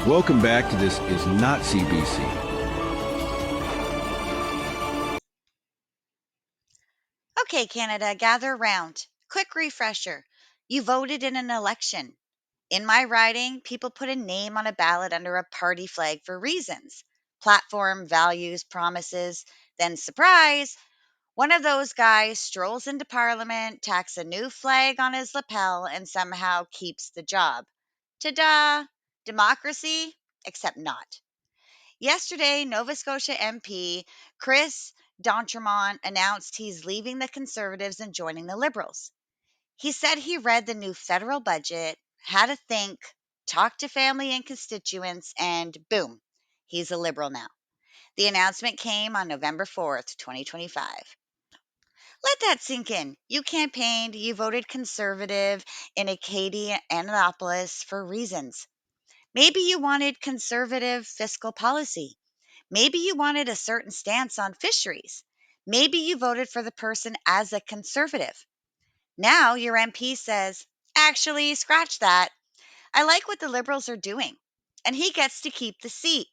Welcome back to This Is Not CBC. Okay, Canada, gather round. Quick refresher. You voted in an election. In my riding, people put a name on a ballot under a party flag for reasons: platform, values, promises. Then, surprise, one of those guys strolls into Parliament, tacks a new flag on his lapel, and somehow keeps the job. Ta da! Democracy? Except not. Yesterday, Nova Scotia MP Chris D'Entremont announced he's leaving the Conservatives and joining the Liberals. He said he read the new federal budget, had a think, talked to family and constituents, and boom, he's a Liberal now. The announcement came on November 4th, 2025. Let that sink in. You campaigned, you voted Conservative in Acadia, Annapolis for reasons. Maybe you wanted conservative fiscal policy. Maybe you wanted a certain stance on fisheries. Maybe you voted for the person as a conservative. Now your MP says, actually, scratch that. I like what the Liberals are doing. And he gets to keep the seat.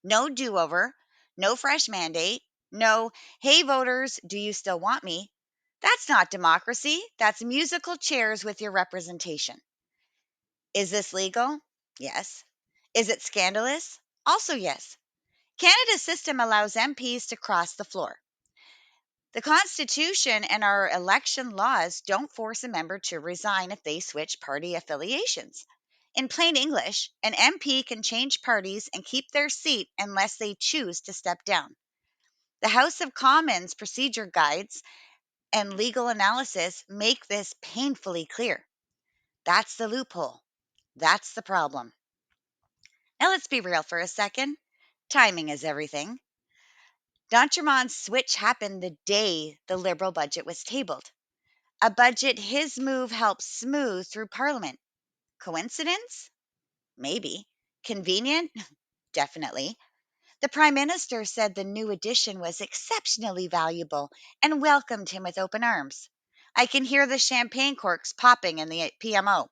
No do over, no fresh mandate, no, hey voters, do you still want me? That's not democracy. That's musical chairs with your representation. Is this legal? Yes. Is it scandalous? Also, yes. Canada's system allows MPs to cross the floor. The Constitution and our election laws don't force a member to resign if they switch party affiliations. In plain English, an MP can change parties and keep their seat unless they choose to step down. The House of Commons procedure guides and legal analysis make this painfully clear. That's the loophole. That's the problem. Now let's be real for a second. Timing is everything. D'Entremont's switch happened the day the Liberal budget was tabled. A budget his move helped smooth through Parliament. Coincidence? Maybe. Convenient? Definitely. The Prime Minister said the new addition was exceptionally valuable and welcomed him with open arms. I can hear the champagne corks popping in the PMO.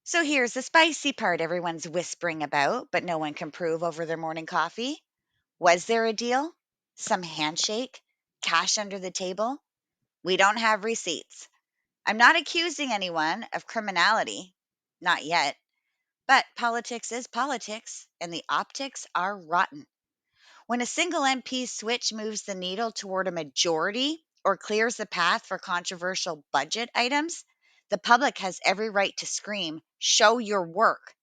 So here's the spicy part everyone's whispering about, but no one can prove over their morning coffee. Was there a deal? Some handshake? Cash under the table? We don't have receipts. I'm not accusing anyone of criminality. Not yet. But politics is politics, and the optics are rotten. When a single MP switch moves the needle toward a majority or clears the path for controversial budget items, the public has every right to scream, show your work.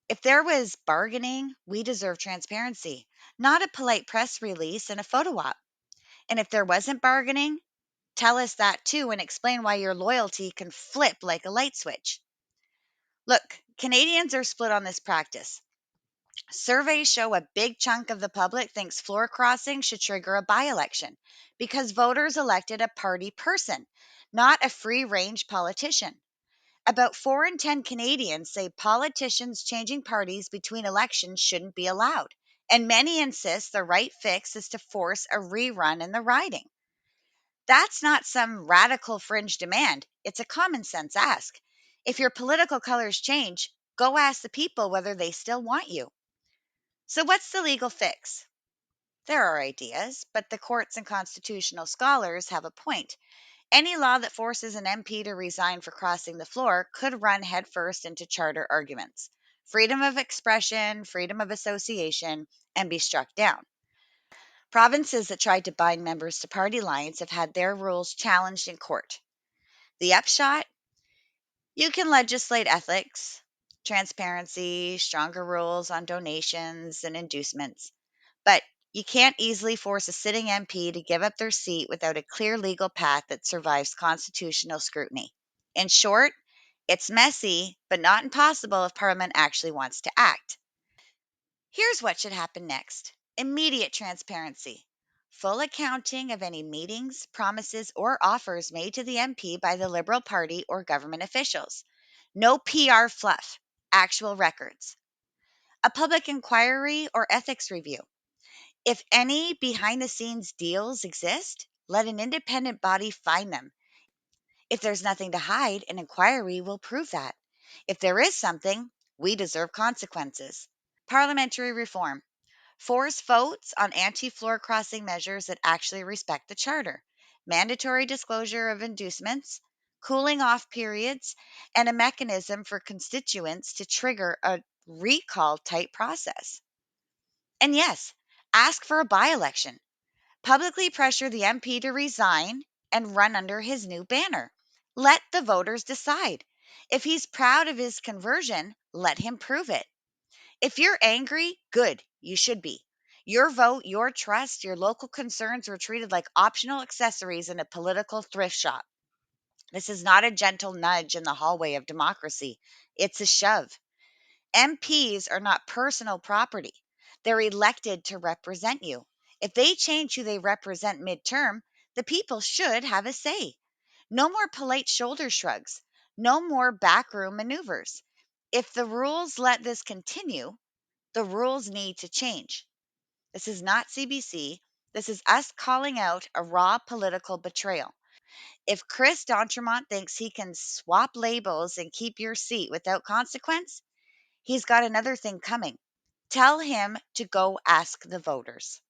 If there was bargaining, we deserve transparency, not a polite press release and a photo op. And if there wasn't bargaining, tell us that too and explain why your loyalty can flip like a light switch. Look, Canadians are split on this practice. Surveys show a big chunk of the public thinks floor crossing should trigger a by election because voters elected a party person, not a free range politician. About 4 in 10 Canadians say politicians changing parties between elections shouldn't be allowed. And many insist the right fix is to force a rerun in the riding. That's not some radical fringe demand. It's a common sense ask. If your political colors change, go ask the people whether they still want you. So, what's the legal fix? There are ideas, but the courts and constitutional scholars have a point. Any law that forces an MP to resign for crossing the floor could run headfirst into charter arguments: freedom of expression, freedom of association, and be struck down. Provinces that tried to bind members to party lines have had their rules challenged in court. The upshot: you can legislate ethics, transparency, stronger rules on donations and inducements, but you can't easily force a sitting MP to give up their seat without a clear legal path that survives constitutional scrutiny. In short, it's messy, but not impossible if Parliament actually wants to act. Here's what should happen next: immediate transparency. Full accounting of any meetings, promises, or offers made to the MP by the Liberal Party or government officials. No PR fluff, actual records. A public inquiry or ethics review. If any behind the scenes deals exist, let an independent body find them. If there's nothing to hide, an inquiry will prove that. If there is something, We deserve consequences. Parliamentary reform. Force votes on anti floor crossing measures that actually respect the Charter, mandatory disclosure of inducements, cooling off periods, and a mechanism for constituents to trigger a recall type process. And yes, ask for a by election. Publicly pressure the MP to resign and run under his new banner. Let the voters decide. If he's proud of his conversion, let him prove it. If you're angry, good, you should be. Your vote, your trust, your local concerns were treated like optional accessories in a political thrift shop. This is not a gentle nudge in the hallway of democracy, it's a shove. MPs are not personal property. They're elected to represent you. If they change who they represent midterm, the people should have a say. No more polite shoulder shrugs. No more backroom maneuvers. If the rules let this continue, the rules need to change. This is not CBC. This is us calling out a raw political betrayal. If Chris D'Entremont thinks he can swap labels and keep your seat without consequence, he's got another thing coming. Tell him to go ask the voters.